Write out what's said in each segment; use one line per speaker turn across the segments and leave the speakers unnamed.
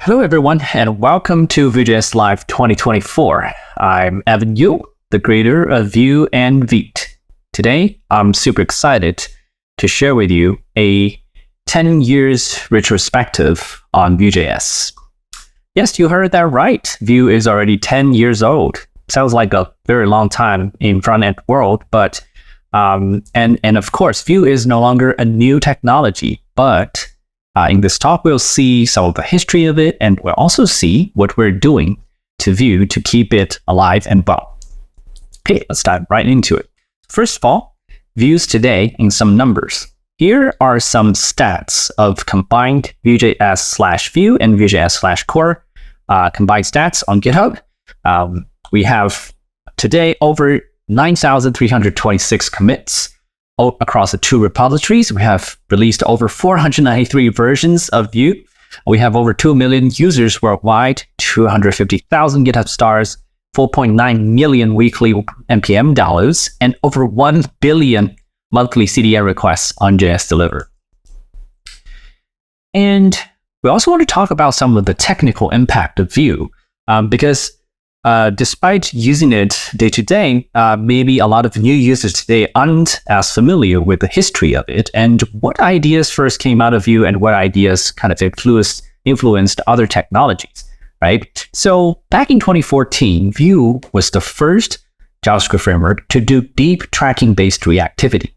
Hello, everyone, and welcome to Vue.js Live 2024. I'm Evan Yu, the creator of Vue and Vite. Today, I'm super excited to share with you a 10 years retrospective on Vue.js. Yes, you heard that right. Vue is already 10 years old. Sounds like a very long time in front-end world, but and of course, Vue is no longer a new technology, but in this talk, we'll see some of the history of it, and we'll also see what we're doing to Vue to keep it alive and well. Okay, let's dive right into it. First of all, views today in some numbers. Here are some stats of combined Vue.js/Vue and Vue.js/Core combined stats on GitHub. We have today over 9,326 commits. Across the two repositories, we have released over 493 versions of Vue. We have over 2 million users worldwide, 250,000 GitHub stars, 4.9 million weekly NPM downloads, and over 1 billion monthly CDN requests on JS Deliver. And we also want to talk about some of the technical impact of Vue, because despite using it day to day, maybe a lot of new users today aren't as familiar with the history of it and what ideas first came out of Vue and what ideas kind of influenced other technologies, right? So back in 2014, Vue was the first JavaScript framework to do deep tracking-based reactivity.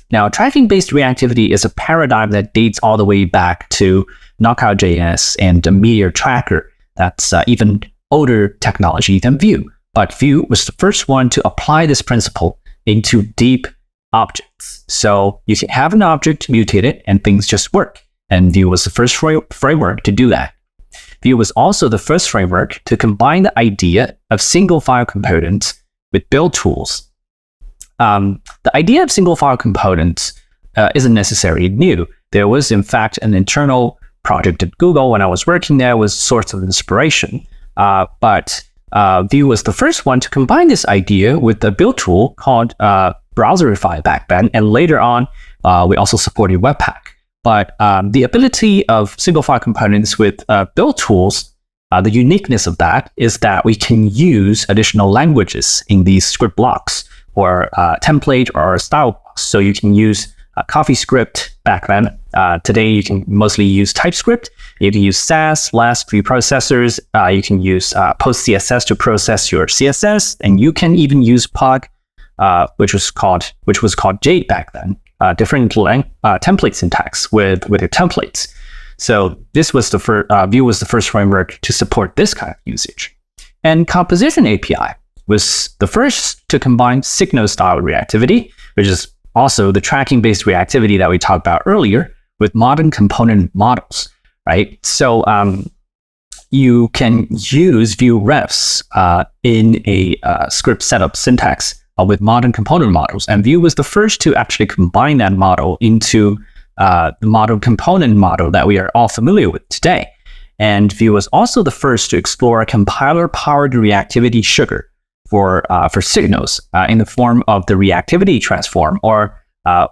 Now, tracking-based reactivity is a paradigm that dates all the way back to Knockout.js and the Meteor Tracker. That's even older technology than Vue, but Vue was the first one to apply this principle into deep objects. So you can have an object, mutate it, and things just work. And Vue was the first framework to do that. Vue was also the first framework to combine the idea of single file components with build tools. The idea of single file components isn't necessarily new. There was, in fact, an internal project at Google when I was working there was source of inspiration. But Vue was the first one to combine this idea with a build tool called Browserify back then, and later on, we also supported Webpack. But the ability of single file components with build tools, the uniqueness of that is that we can use additional languages in these script blocks or template or style blocks. So you can use CoffeeScript back then. Today, you can mostly use TypeScript. You can use Sass, Last Vue processors. You can use PostCSS to process your CSS, and you can even use Pug, which was called Jade back then. Different template syntax with your templates. So this was the first. Vue was the first framework to support this kind of usage. And Composition API was the first to combine signal style reactivity, which is also the tracking-based reactivity that we talked about earlier, with modern component models, right? So you can use Vue refs in a script setup syntax with modern component models. And Vue was the first to actually combine that model into the model component model that we are all familiar with today. And Vue was also the first to explore a compiler-powered reactivity sugar for signals in the form of the reactivity transform, or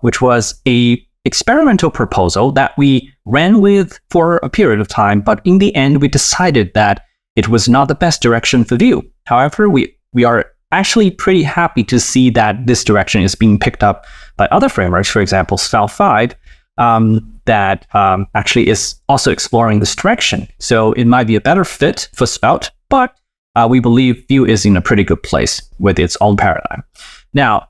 which was a experimental proposal that we ran with for a period of time, but in the end, we decided that it was not the best direction for Vue. However, we are actually pretty happy to see that this direction is being picked up by other frameworks, for example, Svelte 5, that actually is also exploring this direction. So it might be a better fit for Svelte, but we believe Vue is in a pretty good place with its own paradigm. Now,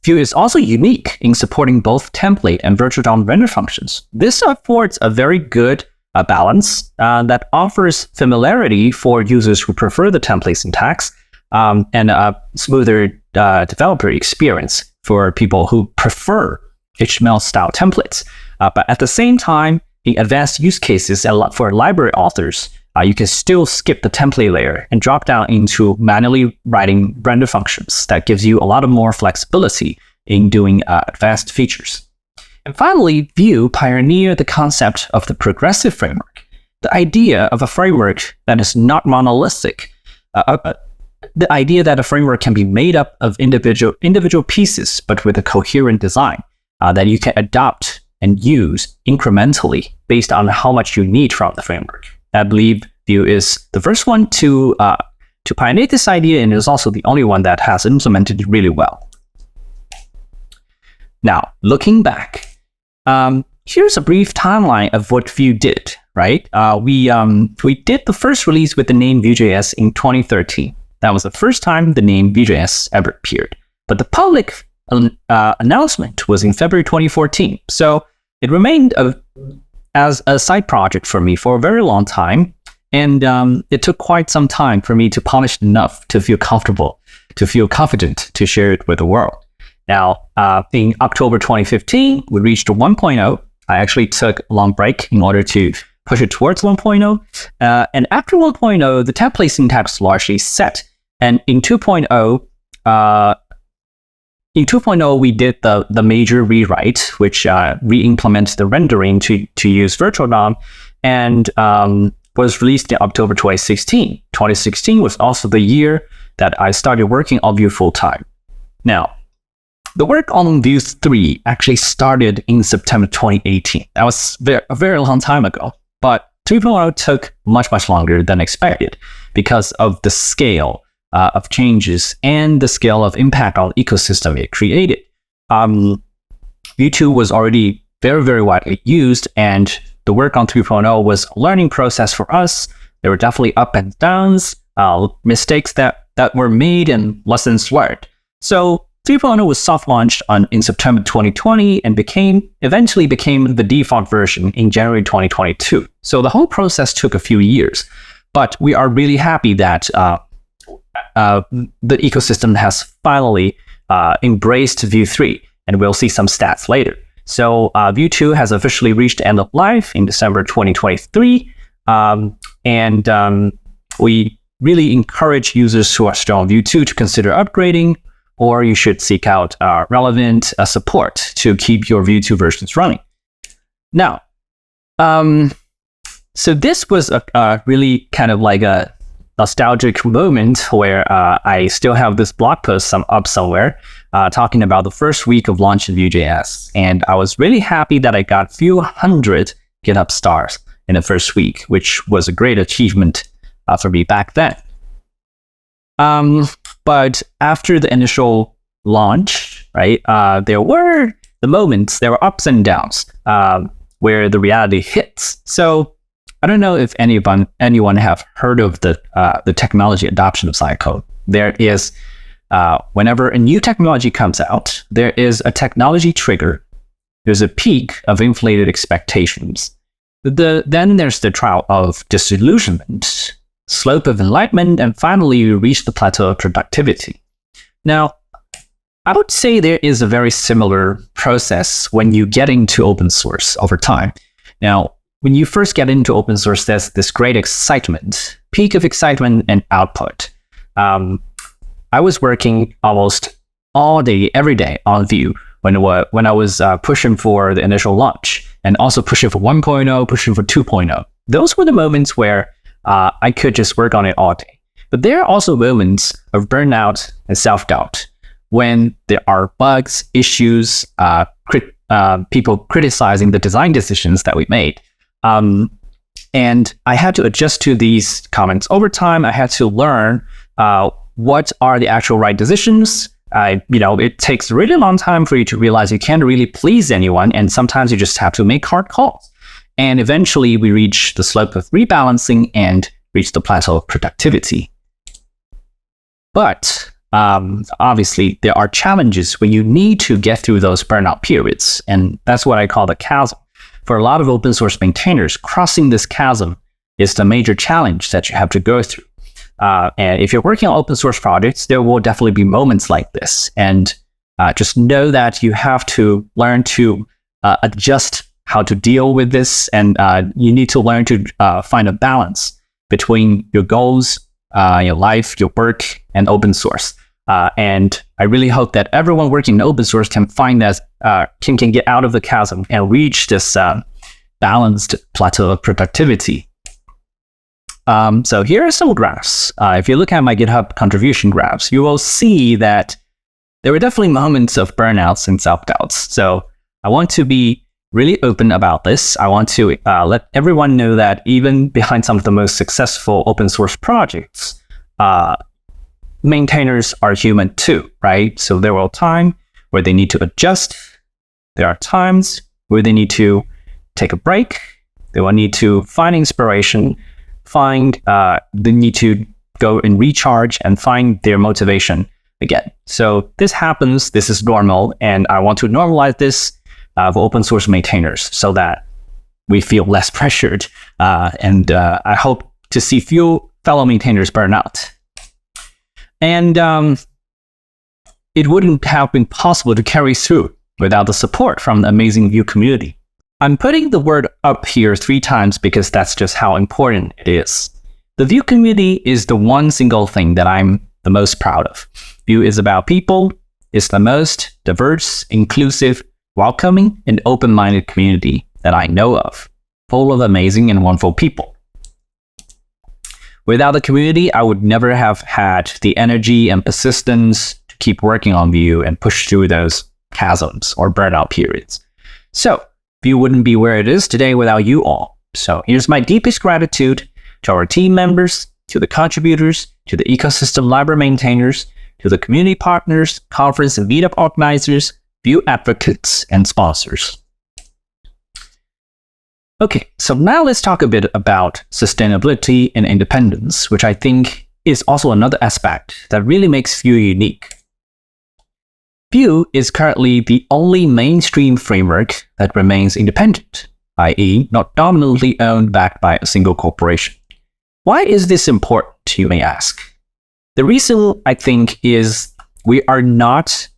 Vue is also unique in supporting both template and virtual DOM render functions. This affords a very good balance that offers familiarity for users who prefer the template syntax and a smoother developer experience for people who prefer HTML-style templates. But at the same time, in advanced use cases and for library authors, you can still skip the template layer and drop down into manually writing render functions. That gives you a lot of more flexibility in doing advanced features. And finally, Vue pioneered the concept of the progressive framework, the idea of a framework that is not monolithic, the idea that a framework can be made up of individual pieces, but with a coherent design that you can adopt and use incrementally based on how much you need from the framework. I believe Vue is the first one to pioneer this idea, and is also the only one that has implemented it really well. Now, looking back, here's a brief timeline of what Vue did. Right? We did the first release with the name Vue.js in 2013. That was the first time the name Vue.js ever appeared. But the public announcement was in February 2014. So it remained as a side project for me for a very long time. And it took quite some time for me to polish it enough to feel comfortable, to feel confident to share it with the world. Now, in October 2015, we reached 1.0. I actually took a long break in order to push it towards 1.0. And after 1.0, the template syntax is largely set. And in 2.0, we did the major rewrite, which re-implemented the rendering to use virtual DOM, and was released in October 2016. 2016 was also the year that I started working on Vue full-time. Now, the work on Vue 3 actually started in September 2018. That was a very long time ago. But 3.0 took much longer than expected because of the scale of changes and the scale of impact on the ecosystem it created. Vue 2 was already very widely used, and the work on 3.0 was a learning process for us. There were definitely ups and downs, mistakes that were made, and lessons learned. So 3.0 was soft launched in September 2020 and eventually became the default version in January 2022. So the whole process took a few years, but we are really happy that the ecosystem has finally embraced Vue 3, and we'll see some stats later. So Vue 2 has officially reached end of life in December 2023, and we really encourage users who are still on Vue 2 to consider upgrading, or you should seek out relevant support to keep your Vue 2 versions running. Now, so this was a really kind of like a nostalgic moment where I still have this blog post up somewhere talking about the first week of launch of Vue.js. And I was really happy that I got a few hundred GitHub stars in the first week, which was a great achievement for me back then. But after the initial launch, right, there were ups and downs where the reality hits. So I don't know if anyone have heard of the technology adoption cycle. There is, whenever a new technology comes out, there is a technology trigger. There's a peak of inflated expectations. Then there's the trial of disillusionment, slope of enlightenment, and finally you reach the plateau of productivity. Now, I would say there is a very similar process when you get into open source over time. Now, when you first get into open source, there's this great excitement, peak of excitement and output. I was working almost all day, every day on Vue when I was pushing for the initial launch, and also pushing for 1.0, pushing for 2.0. Those were the moments where I could just work on it all day. But there are also moments of burnout and self-doubt when there are bugs, issues, people criticizing the design decisions that we made. And I had to adjust to these comments over time. I had to learn what are the actual right decisions. It takes a really long time for you to realize you can't really please anyone, and sometimes you just have to make hard calls. And eventually we reach the slope of rebalancing and reach the plateau of productivity. But obviously there are challenges when you need to get through those burnout periods, and that's what I call the chasm. For a lot of open source maintainers, crossing this chasm is the major challenge that you have to go through. And if you're working on open source projects, there will definitely be moments like this. And just know that you have to learn to adjust how to deal with this. And you need to learn to find a balance between your goals, your life, your work, and open source. And I really hope that everyone working in open source can find that, can get out of the chasm and reach this balanced plateau of productivity. So here are some graphs. If you look at my GitHub contribution graphs, you will see that there were definitely moments of burnouts and self-doubts. So I want to be really open about this. I want to let everyone know that even behind some of the most successful open source projects, maintainers are human too, right? So there will be time where they need to adjust. There are times where they need to take a break. They will need to find inspiration, they need to go and recharge and find their motivation again. So this happens, this is normal, and I want to normalize this for open source maintainers so that we feel less pressured. And I hope to see few fellow maintainers burn out. And it wouldn't have been possible to carry through without the support from the amazing Vue community. I'm putting the word up here 3 times because that's just how important it is. The Vue community is the one single thing that I'm the most proud of. Vue is about people. It's the most diverse, inclusive, welcoming, and open-minded community that I know of, full of amazing and wonderful people. Without the community, I would never have had the energy and persistence to keep working on Vue and push through those chasms or burnout periods. So, Vue wouldn't be where it is today without you all. So here's my deepest gratitude to our team members, to the contributors, to the ecosystem library maintainers, to the community partners, conference and meetup organizers, Vue advocates, and sponsors. Okay, so now let's talk a bit about sustainability and independence, which I think is also another aspect that really makes Vue unique. Vue is currently the only mainstream framework that remains independent, i.e. not dominantly owned backed by a single corporation. Why is this important, you may ask? The reason, I think, is we are not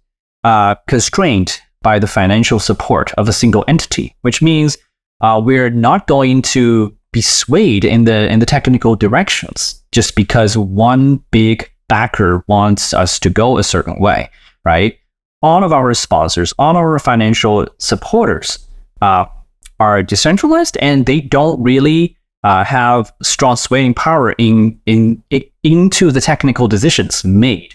constrained by the financial support of a single entity, which means we're not going to be swayed in the technical directions just because one big backer wants us to go a certain way, right? All of our sponsors, all our financial supporters are decentralized, and they don't really have strong swaying power into the technical decisions made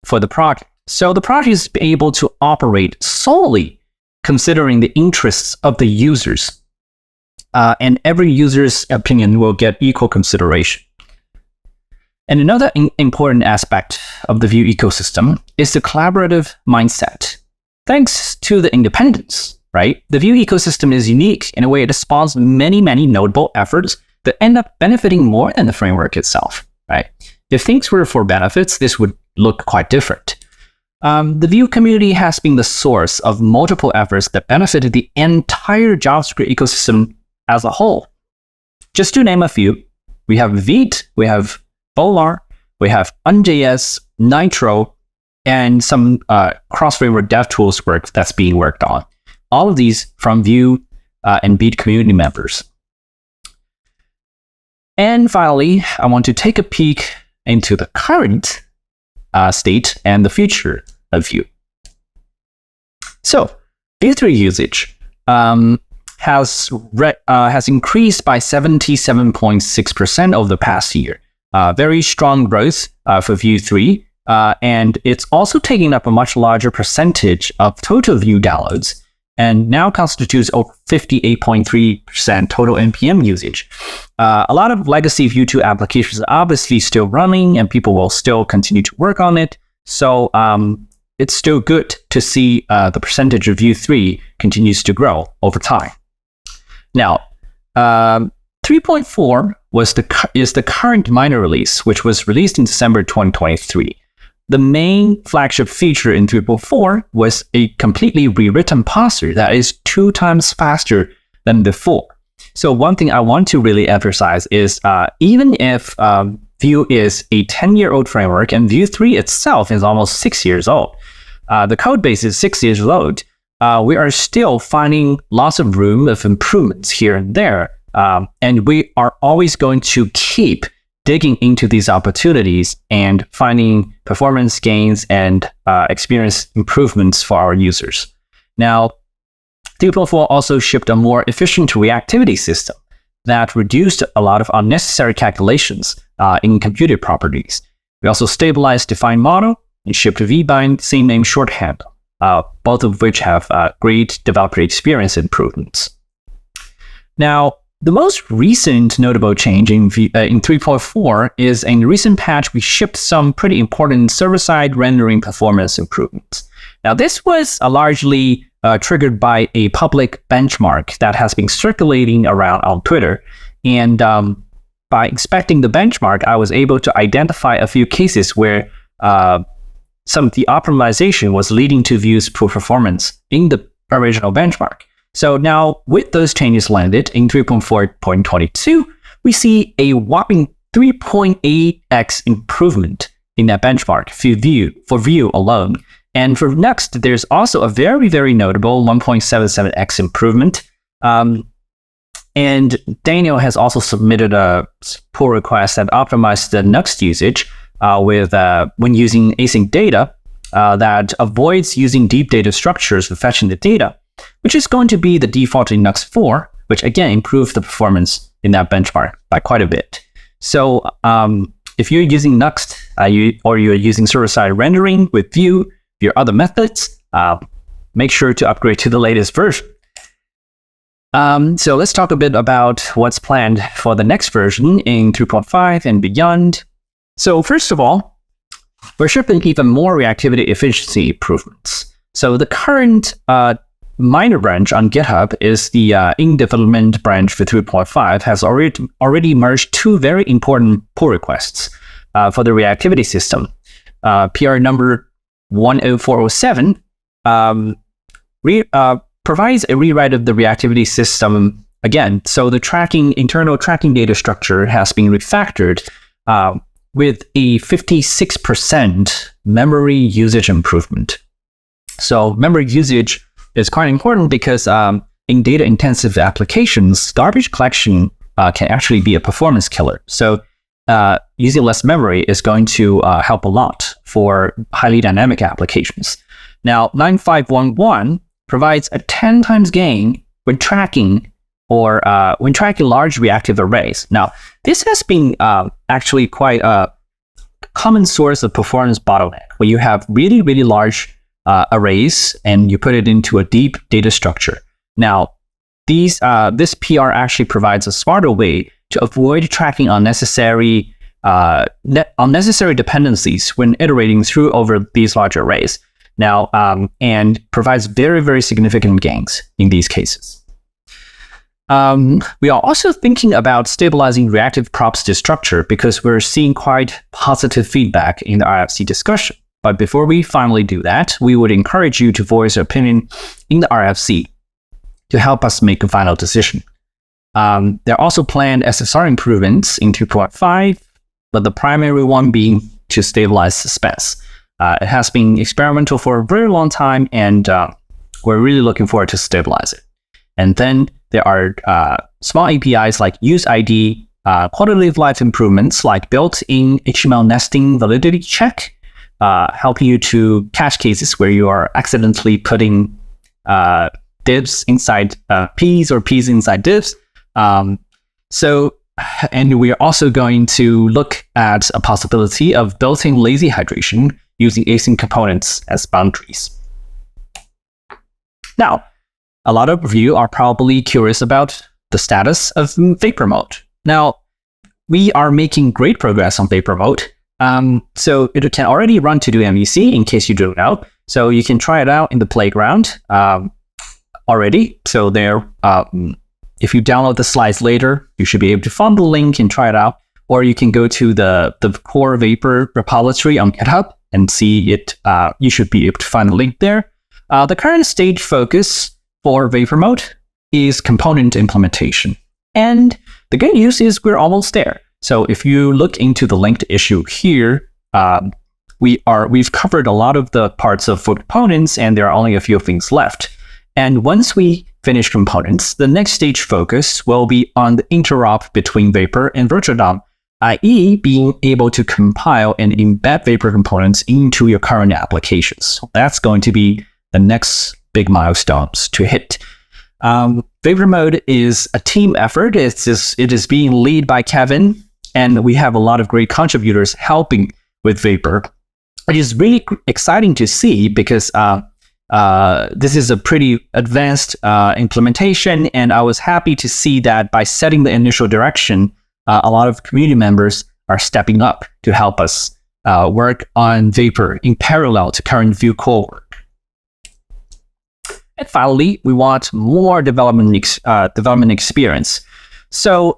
for the project. So the project is able to operate solely considering the interests of the users, and every user's opinion will get equal consideration. And another important aspect of the Vue ecosystem is the collaborative mindset. Thanks to the independence, right? The Vue ecosystem is unique in a way it spawns many, many notable efforts that end up benefiting more than the framework itself, right? If things were for benefits, this would look quite different. The Vue community has been the source of multiple efforts that benefited the entire JavaScript ecosystem as a whole. Just to name a few, we have Vite, we have Bolar, we have Vue.js, Nitro, and some cross-framework DevTools work that's being worked on. All of these from Vue and Vite community members. And finally, I want to take a peek into the current state and the future of Vue. So, Vue 3 usage has increased by 77.6% over the past year. Very strong growth for Vue 3, and it's also taking up a much larger percentage of total Vue downloads, and now constitutes over 58.3% total NPM usage. A lot of legacy Vue 2 applications are obviously still running, and people will still continue to work on it. So it's still good to see the percentage of Vue 3 continues to grow over time. Now, 3.4 is the current minor release, which was released in December 2023. The main flagship feature in 3.4 was a completely rewritten parser that is 2 times faster than before. So one thing I want to really emphasize is even if Vue is a 10-year-old framework and Vue 3 itself is almost 6 years old, the code base is 6 years old, we are still finding lots of room of improvements here and there. And we are always going to keep digging into these opportunities and finding performance gains and experience improvements for our users. Now, 3.4 also shipped a more efficient reactivity system that reduced a lot of unnecessary calculations in computer properties. We also stabilized defined model and shipped vbind same name shorthand. both of which have great developer experience improvements. Now, the most recent notable change in 3.4 is in the recent patch, we shipped some pretty important server-side rendering performance improvements. Now, this was largely triggered by a public benchmark that has been circulating around on Twitter. And by inspecting the benchmark, I was able to identify a few cases where some of the optimization was leading to Vue's poor performance in the original benchmark. So now, with those changes landed in 3.4.22, we see a whopping 3.8x improvement in that benchmark for Vue alone. And for Next, there's also a very, very notable 1.77x improvement. And Daniel has also submitted a pull request that optimizes the Next usage when using async data that avoids using deep data structures for fetching the data, which is going to be the default in Next 4, which again improves the performance in that benchmark by quite a bit. So if you're using Next or you're using server-side rendering with Vue, your other methods, make sure to upgrade to the latest version. So let's talk a bit about what's planned for the next version in 3.5 and beyond. So first of all, we're shipping even more reactivity efficiency improvements. So the current minor branch on GitHub is the in-development branch for 3.5 has already merged two very important pull requests for the reactivity system. PR number 10407 provides a rewrite of the reactivity system again. So the internal tracking data structure has been refactored with a 56% memory usage improvement. So memory usage is quite important because in data-intensive applications, garbage collection can actually be a performance killer. So using less memory is going to help a lot for highly dynamic applications. Now, 9511 provides a 10 times gain when tracking large reactive arrays. Now, this has been actually quite a common source of performance bottleneck when you have really, really large arrays and you put it into a deep data structure. Now, this PR actually provides a smarter way to avoid tracking unnecessary dependencies when iterating through over these large arrays. Now, and provides very, very significant gains in these cases. We are also thinking about stabilizing reactive props to structure because we're seeing quite positive feedback in the RFC discussion. But before we finally do that, we would encourage you to voice your opinion in the RFC to help us make a final decision. There are also planned SSR improvements in 2.5, but the primary one being to stabilize suspense. It has been experimental for a very long time, and we're really looking forward to stabilize it. And then there are small APIs like UseID, quality of life improvements like built-in HTML nesting validity check, helping you to catch cases where you are accidentally putting divs inside Ps or Ps inside divs. And we are also going to look at a possibility of built-in lazy hydration using async components as boundaries. Now, a lot of you are probably curious about the status of Vapor Mode. Now, we are making great progress on Vapor Mode. So it can already run to do MVC in case you don't know. So you can try it out in the playground already. So there, if you download the slides later, you should be able to find the link and try it out. Or you can go to the core Vapor repository on GitHub and see it. You should be able to find the link there. The current stage focus for Vapor Mode is component implementation. And the good news is we're almost there. So if you look into the linked issue here, we've covered a lot of the parts of components, and there are only a few things left. And once we finish components, the next stage focus will be on the interop between Vapor and Virtual DOM, i.e. being able to compile and embed Vapor components into your current applications. So that's going to be the next big milestones to hit. Vapor Mode is a team effort. It is being led by Kevin, and we have a lot of great contributors helping with Vapor. It is really exciting to see because this is a pretty advanced implementation, and I was happy to see that by setting the initial direction, a lot of community members are stepping up to help us work on Vapor in parallel to current Vue core work. And finally, we want more development experience. So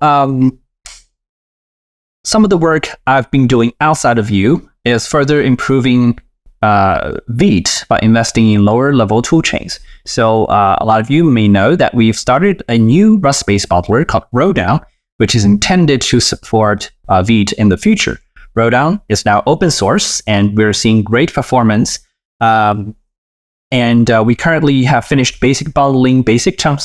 some of the work I've been doing outside of Vue is further improving Vite by investing in lower-level toolchains. So a lot of you may know that we've started a new Rust-based bottler called Rowdown, which is intended to support Vite in the future. Rowdown is now open source, and we're seeing great performance. And we currently have finished basic bundling, basic chunk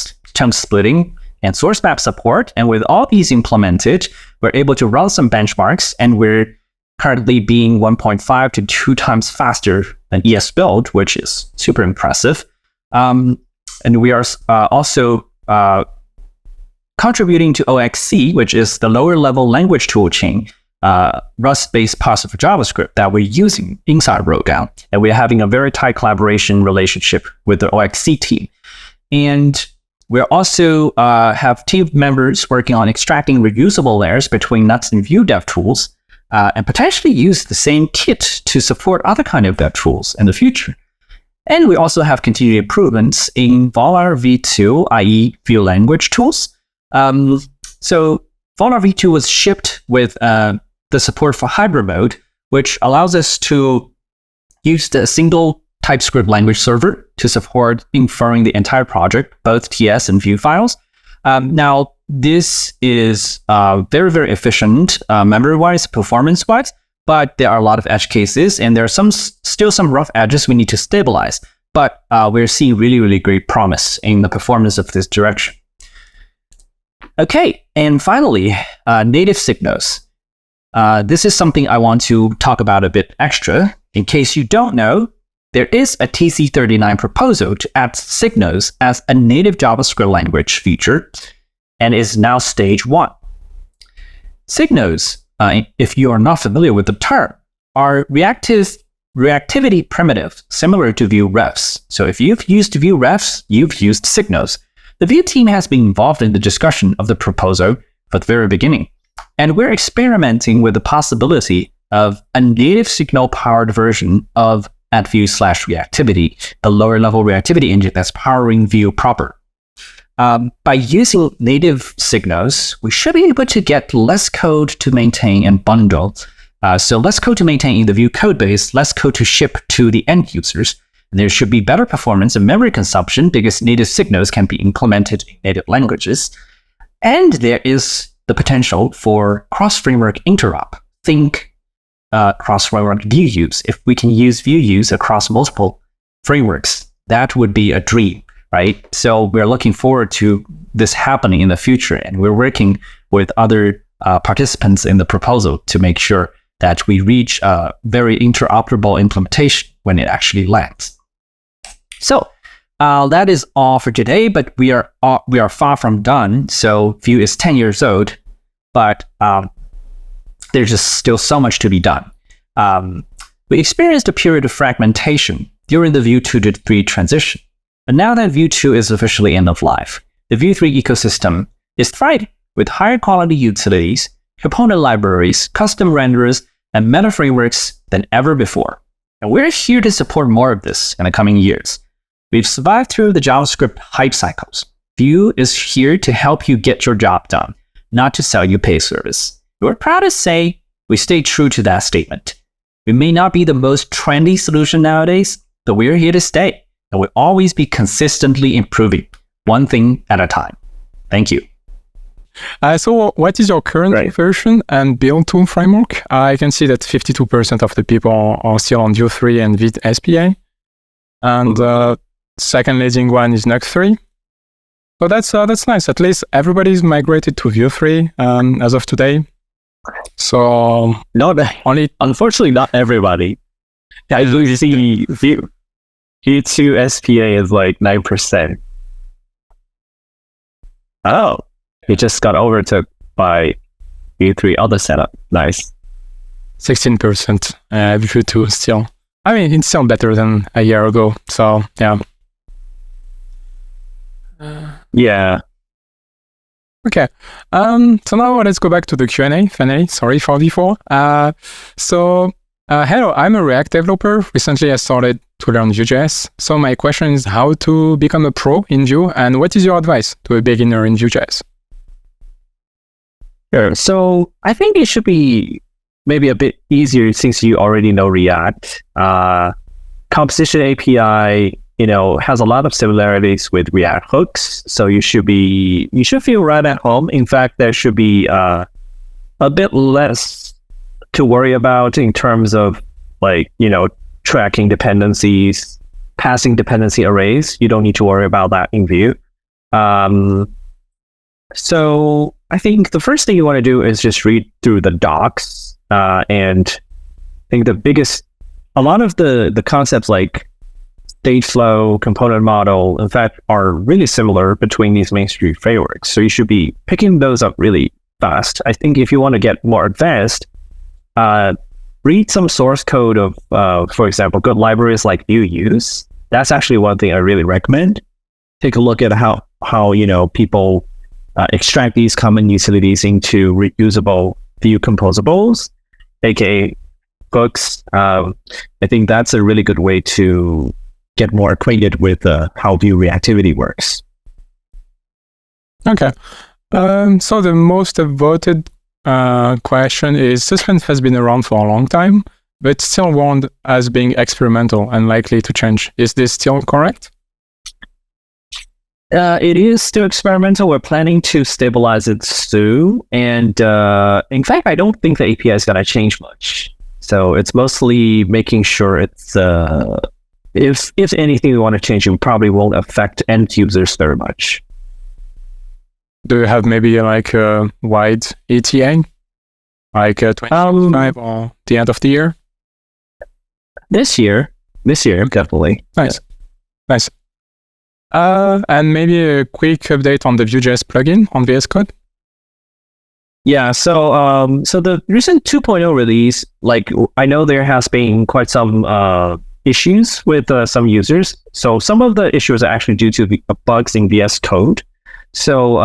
splitting, and source map support. And with all these implemented, we're able to run some benchmarks, and we're currently being 1.5 to 2 times faster than ES build, which is super impressive. And we are also contributing to OXC, which is the lower level language toolchain, Rust-based parser for JavaScript that we're using inside Rowdown. And we're having a very tight collaboration relationship with the OXC team. And we also have team members working on extracting reusable layers between Nuts and Vue dev tools, and potentially use the same kit to support other kind of dev tools in the future. And we also have continued improvements in Volar v2, i.e. Vue language tools. So Volar v2 was shipped with the support for hybrid mode, which allows us to use the single TypeScript language server to support inferring the entire project, both TS and Vue files. Now, this is very, very efficient memory-wise, performance-wise, but there are a lot of edge cases, and there are still some rough edges we need to stabilize. But we're seeing really, really great promise in the performance of this direction. Okay, and finally, native signals. This is something I want to talk about a bit extra. In case you don't know, there is a TC39 proposal to add signals as a native JavaScript language feature, and is now stage 1. Signals, if you are not familiar with the term, are reactivity primitives similar to Vue refs. So if you've used Vue refs, you've used signals. The Vue team has been involved in the discussion of the proposal from the very beginning, and we're experimenting with the possibility of a native signal-powered version of @Vue/reactivity, the lower-level reactivity engine that's powering Vue proper. By using native signals, we should be able to get less code to maintain and bundle. So less code to maintain in the Vue code base, less code to ship to the end users. And there should be better performance and memory consumption because native signals can be implemented in native languages. And there is the potential for cross-framework interop. Think cross-framework Vue use. If we can use Vue use across multiple frameworks, that would be a dream, right? So we're looking forward to this happening in the future, and we're working with other participants in the proposal to make sure that we reach a very interoperable implementation when it actually lands. So that is all for today, but we are far from done. So Vue is 10 years old, but there's just still so much to be done. We experienced a period of fragmentation during the Vue 2 to 3 transition. But now that Vue 2 is officially end of life, the Vue 3 ecosystem is thriving with higher quality utilities, component libraries, custom renderers, and meta frameworks than ever before. And we're here to support more of this in the coming years. We've survived through the JavaScript hype cycles. Vue is here to help you get your job done, not to sell you pay service. We're proud to say we stay true to that statement. We may not be the most trendy solution nowadays, but we're here to stay, and we'll always be consistently improving, one thing at a time. Thank you.
So what is your current version and build tool framework? I can see that 52% of the people are still on Vue 3 and Vite SPA. And second leading one is Nuxt 3. So that's nice. At least everybody's migrated to Vue 3 as of today. So
unfortunately, not everybody. Yeah, you see, Vue 2 SPA is like 9%. Oh, it just got overtook by Vue 3 other setup. Nice.
16% Vue 2 still. I mean, it's still better than a year ago. So yeah.
Yeah.
Okay. So now let's go back to the Q&A. Finally, sorry for before. Hello, I'm a React developer. Recently, I started to learn Vue.js. So my question is how to become a pro in Vue, and what is your advice to a beginner in Vue.js?
Sure. So I think it should be maybe a bit easier since you already know React. Composition API, has a lot of similarities with React hooks. So you should feel right at home. In fact, there should be a bit less to worry about in terms of tracking dependencies, passing dependency arrays. You don't need to worry about that in Vue. So I think the first thing you want to do is just read through the docs. And I think a lot of the concepts like state flow, component model, in fact, are really similar between these mainstream frameworks. So you should be picking those up really fast. I think if you want to get more advanced, read some source code of, for example, good libraries like Vue.use. That's actually one thing I really recommend. Take a look at how people extract these common utilities into reusable Vue composables, aka hooks. I think that's a really good way to get more acquainted with how Vue reactivity works.
Okay. So the most voted question is Suspense has been around for a long time, but still warned as being experimental and likely to change. Is this still correct?
It is still experimental. We're planning to stabilize it soon. And in fact, I don't think the API is going to change much. So it's mostly making sure it's, if anything we want to change, it probably won't affect end users very much.
Do you have maybe like a wide ETA? Like 2025 or the end of the year?
This year, definitely.
Nice. Yeah. Nice. And maybe a quick update on the Vue.js plugin on VS Code.
Yeah, so the recent 2.0 release, I know there has been quite some issues with some users. So some of the issues are actually due to the bugs in VS Code. So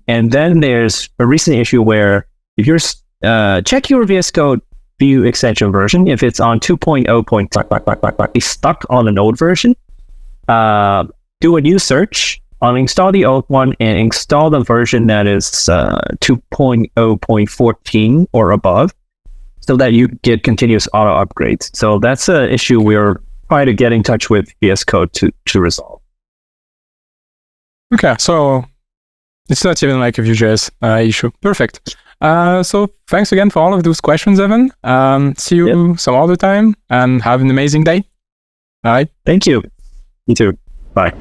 and then there's a recent issue where if you're check your VS Code Vue extension version, if it's on 2.0. It's stuck on an old version. Do a new search, uninstall the old one, and install the version that is 2.0.14 or above, so that you get continuous auto upgrades. So that's an issue we're trying to get in touch with VS Code to resolve.
Okay, so it's not even like a Vue.js issue. Perfect. So thanks again for all of those questions, Evan. See you some other time, and have an amazing day. All right.
Thank you. You too. Bye.